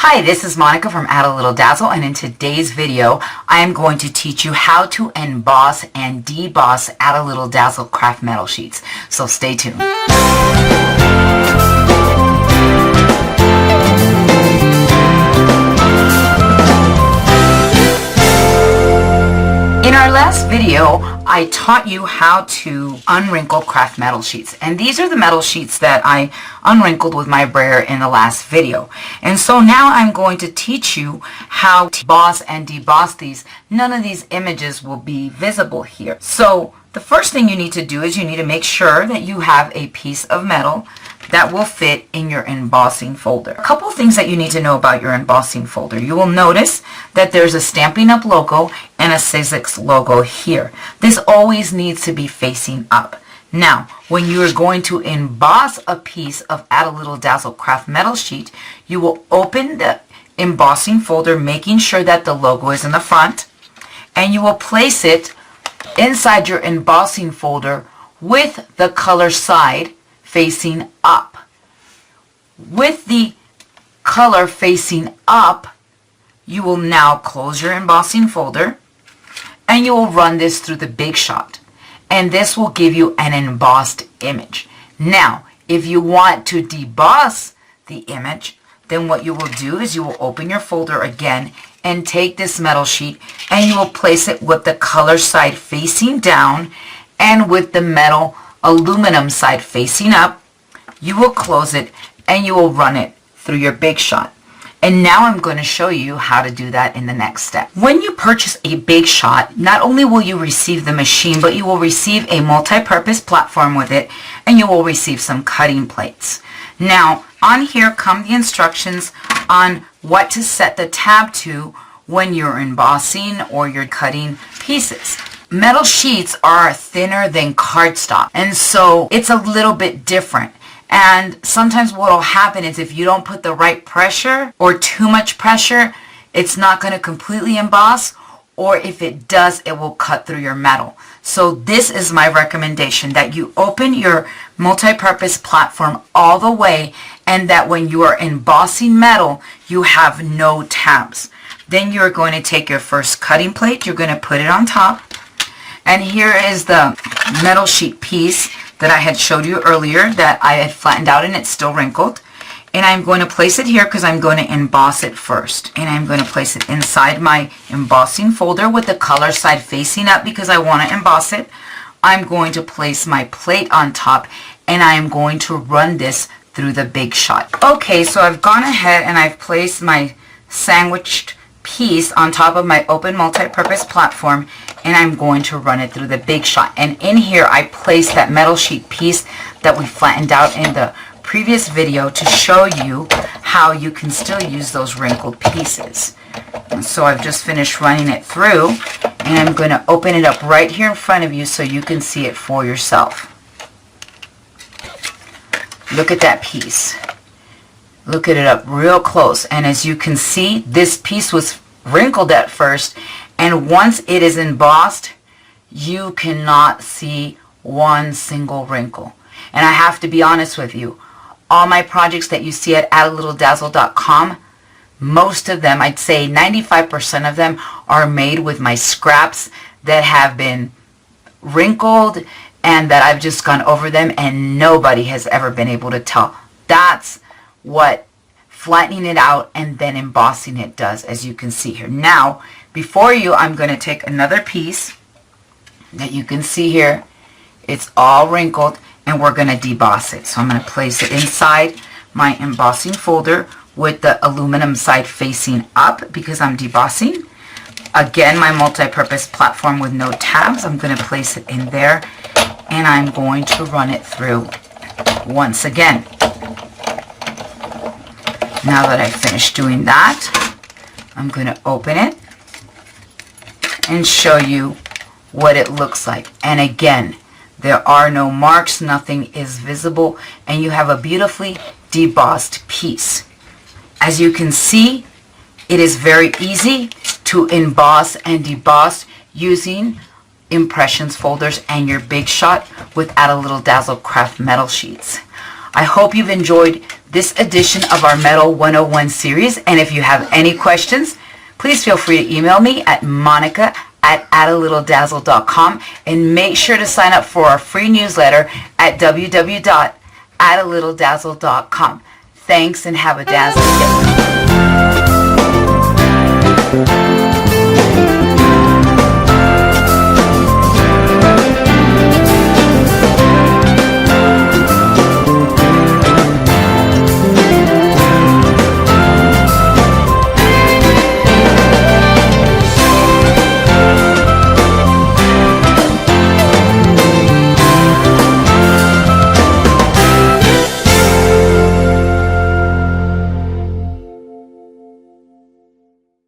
Hi, this is Monica from Add a Little Dazzle, and in today's video, I am going to teach you how to emboss and deboss Add a Little Dazzle craft metal sheets. So stay tuned. In our last video, I taught you how to unwrinkle craft metal sheets. And these are the metal sheets that I unwrinkled with my brayer in the last video. And so now I'm going to teach you how to emboss and deboss these. None of these images will be visible here. So the first thing you need to do is you need to make sure that you have a piece of metal that will fit in your embossing folder. A couple things that you need to know about your embossing folder. You will notice that there's a Stampin' Up! Logo and a Sizzix logo here. This always needs to be facing up. Now, when you are going to emboss a piece of Add a Little Dazzle craft metal sheet, you will open the embossing folder, making sure that the logo is in the front, and you will place it inside your embossing folder with the color side facing up. With the color facing up, you will now close your embossing folder and you will run this through the Big Shot, and this will give you an embossed image. Now, if you want to deboss the image, then what you will do is you will open your folder again and take this metal sheet and you will place it with the color side facing down and with the metal aluminum side facing up. You will close it and you will run it through your Big Shot. And now I'm going to show you how to do that in the next step. When you purchase a Big Shot, not only will you receive the machine, but you will receive a multi-purpose platform with it, and you will receive some cutting plates. Now, on here come the instructions on what to set the tab to when you're embossing or you're cutting pieces. Metal sheets are thinner than cardstock, and so it's a little bit different. And sometimes what will happen is if you don't put the right pressure or too much pressure, it's not going to completely emboss, or if it does, it will cut through your metal. So this is my recommendation, that you open your multi-purpose platform all the way, and that when you are embossing metal, you have no tabs. Then you're going to take your first cutting plate, you're going to put it on top, and here is the metal sheet piece that I had showed you earlier that I had flattened out and it's still wrinkled. And I'm going to place it here because I'm going to emboss it first. And I'm going to place it inside my embossing folder with the color side facing up because I want to emboss it. I'm going to place my plate on top and I'm going to run this through the Big Shot. Okay, so I've gone ahead and I've placed my sandwiched piece on top of my open multi-purpose platform, and I'm going to run it through the Big Shot. And in here I placed that metal sheet piece that we flattened out in the previous video to show you how you can still use those wrinkled pieces. And so I've just finished running it through, and I'm going to open it up right here in front of you so you can see it for yourself. Look at that piece. Look at it up real close, and as you can see, this piece was wrinkled at first, and once it is embossed, you cannot see one single wrinkle. And I have to be honest with you, all my projects that you see at addalittledazzle.com, most of them, I'd say 95% of them, are made with my scraps that have been wrinkled and that I've just gone over them, and nobody has ever been able to tell. That's what flattening it out and then embossing it does, as you can see here. Now, before you, I'm going to take another piece that you can see here. It's all wrinkled, and we're going to deboss it. So I'm going to place it inside my embossing folder with the aluminum side facing up because I'm debossing. Again, my multi-purpose platform with no tabs. I'm going to place it in there, and I'm going to run it through once again. Now that I've finished doing that, I'm going to open it and show you what it looks like. And again, there are no marks, nothing is visible, and you have a beautifully debossed piece. As you can see, it is very easy to emboss and deboss using impressions folders and your Big Shot with Add a Little Dazzle craft metal sheets. I hope you've enjoyed this edition of our Metal 101 series, and if you have any questions, please feel free to email me at monica@addalittledazzle.com, and make sure to sign up for our free newsletter at www.addalittledazzle.com. Thanks, and have a dazzling day.